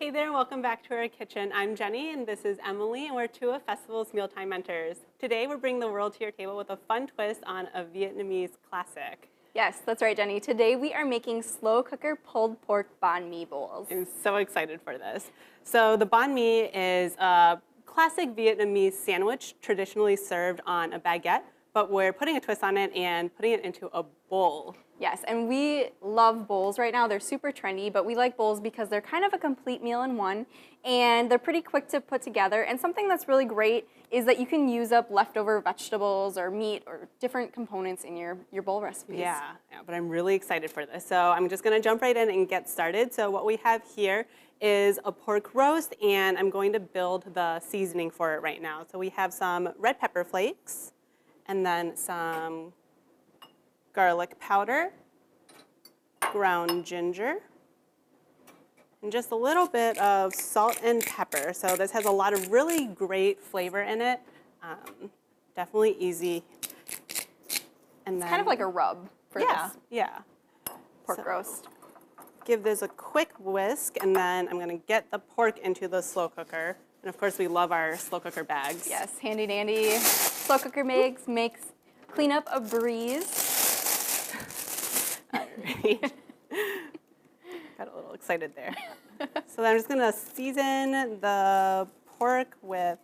Hey there, welcome back to our kitchen. I'm Jenny and this is Emily and we're two of Festival's Mealtime Mentors. Today we're bringing the world to your table with a fun twist on a Vietnamese classic. Yes, that's right, Jenny. Today we are making slow cooker pulled pork banh mi bowls. I'm so excited for this. So the banh mi is a classic Vietnamese sandwich traditionally served on a baguette, but we're putting a twist on it and putting it into a bowl. Yes, and we love bowls right now. They're super trendy, but we like bowls because they're kind of a complete meal in one, and they're pretty quick to put together. And something that's really great is that you can use up leftover vegetables or meat or different components in your bowl recipes. Yeah, but I'm really excited for this. So I'm just gonna jump right in and get started. So what we have here is a pork roast, and I'm going to build the seasoning for it right now. So we have some red pepper flakes, and then some garlic powder, ground ginger, and just a little bit of salt and pepper. So this has a lot of really great flavor in it. Definitely easy. And then, Kind of like a rub for this pork roast. Give this a quick whisk, and then I'm gonna get the pork into the slow cooker. And of course, we love our slow cooker bags. Yes, handy dandy. Slow cooker makes cleanup a breeze. Got a little excited there. So then I'm just gonna season the pork with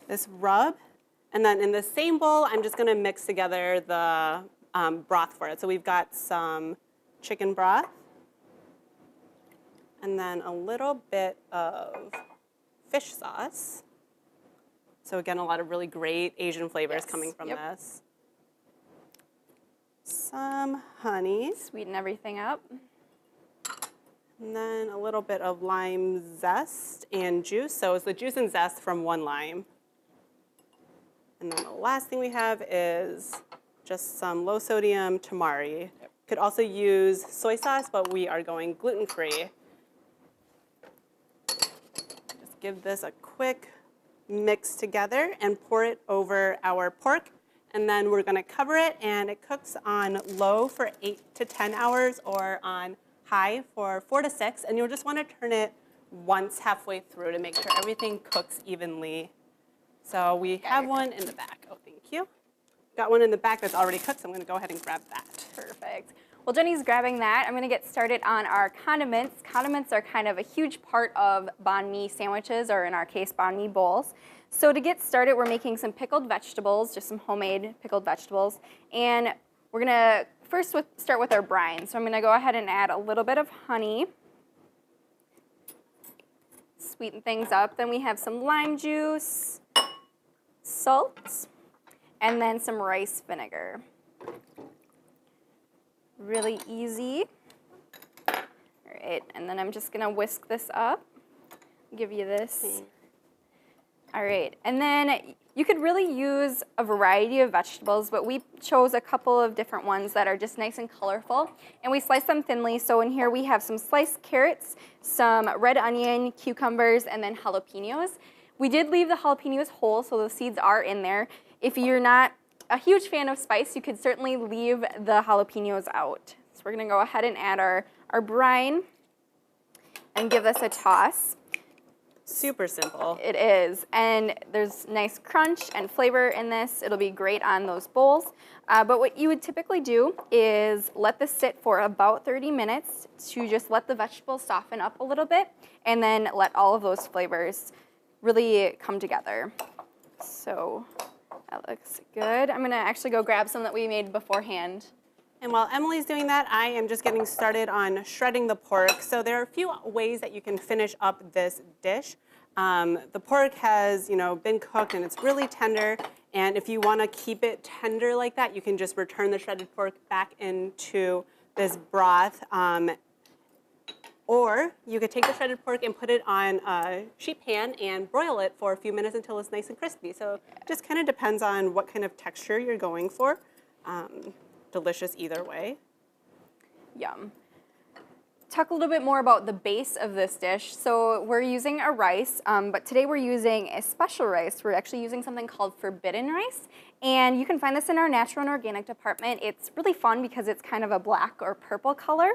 this rub. And then in the same bowl, I'm just gonna mix together the broth for it. So we've got some chicken broth, and then a little bit of fish sauce. So again, a lot of really great Asian flavors coming from this. Some honey. Sweeten everything up. And then a little bit of lime zest and juice. So it's the juice and zest from one lime. And then the last thing we have is just some low sodium tamari. Could also use soy sauce, but we are going gluten-free. Just give this a quick mix together and pour it over our pork. And then we're gonna cover it, and it cooks on low for 8 to 10 hours or on high for 4 to 6. And you'll just wanna turn it once halfway through to make sure everything cooks evenly. So we have one in the back. Oh, thank you. Got one in the back that's already cooked, so I'm gonna go ahead and grab that. Perfect. Well, Jenny's grabbing that. I'm gonna get started on our condiments. Condiments are kind of a huge part of banh mi sandwiches, or in our case, banh mi bowls. So to get started, we're making some pickled vegetables, just some homemade pickled vegetables. And we're gonna first start with our brine. So I'm gonna go ahead and add a little bit of honey. Sweeten things up. Then we have some lime juice, salt, and then some rice vinegar. Really easy. All right, and then I'm just gonna whisk this up, give you this. All right, and then you could really use a variety of vegetables, but we chose a couple of different ones that are just nice and colorful, and we slice them thinly. So in here we have some sliced carrots, some red onion, cucumbers, and then jalapenos. We did leave the jalapenos whole, so the seeds are in there. If you're not a huge fan of spice, you could certainly leave the jalapenos out. So we're gonna go ahead and add our brine and give this a toss. Super simple. It is, and there's nice crunch and flavor in this. It'll be great on those bowls. But what you would typically do is let this sit for about 30 minutes to just let the vegetables soften up a little bit, and then let all of those flavors really come together. So that looks good. I'm gonna actually go grab some that we made beforehand. And while Emily's doing that, I am just getting started on shredding the pork. So there are a few ways that you can finish up this dish. The pork has, been cooked and it's really tender. And if you want to keep it tender like that, you can just return the shredded pork back into this broth. Or you could take the shredded pork and put it on a sheet pan and broil it for a few minutes until it's nice and crispy. So it just kind of depends on what kind of texture you're going for. Delicious either way. Yum. Talk a little bit more about the base of this dish. So we're using a rice, but today we're using a special rice. We're actually using something called forbidden rice, and you can find this in our natural and organic department. It's really fun because it's kind of a black or purple color,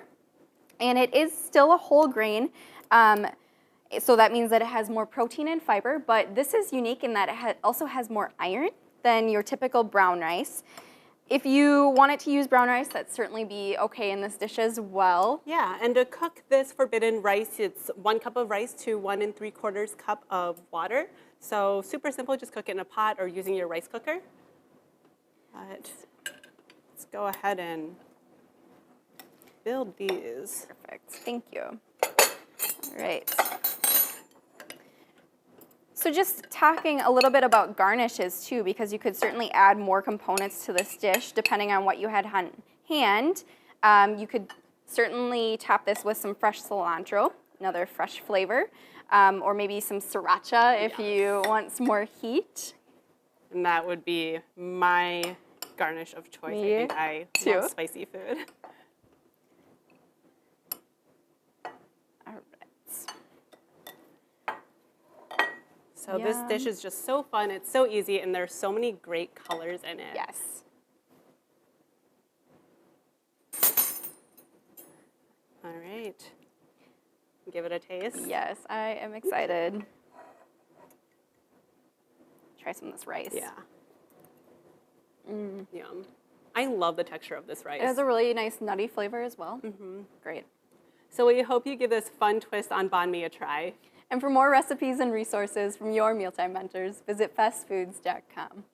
and it is still a whole grain. So that means that it has more protein and fiber, but this is unique in that it also has more iron than your typical brown rice. If you wanted to use brown rice, that'd certainly be okay in this dish as well. Yeah, and to cook this forbidden rice, it's 1 cup of rice to 1 3/4 cup of water. So super simple, just cook it in a pot or using your rice cooker. But let's go ahead and build these. Perfect, thank you. All right. So just talking a little bit about garnishes too, because you could certainly add more components to this dish depending on what you had on hand. You could certainly top this with some fresh cilantro, another fresh flavor, or maybe some sriracha if you want some more heat. And that would be my garnish of choice. Me I think I too. love spicy food. All right. So this dish is just so fun. It's so easy, and there's so many great colors in it. Yes. All right. Give it a taste. Yes, I am excited. Try some of this rice. Yeah. Yum. I love the texture of this rice. It has a really nice nutty flavor as well. Great. So we hope you give this fun twist on banh mi a try. And for more recipes and resources from your mealtime mentors, visit fastfoods.com.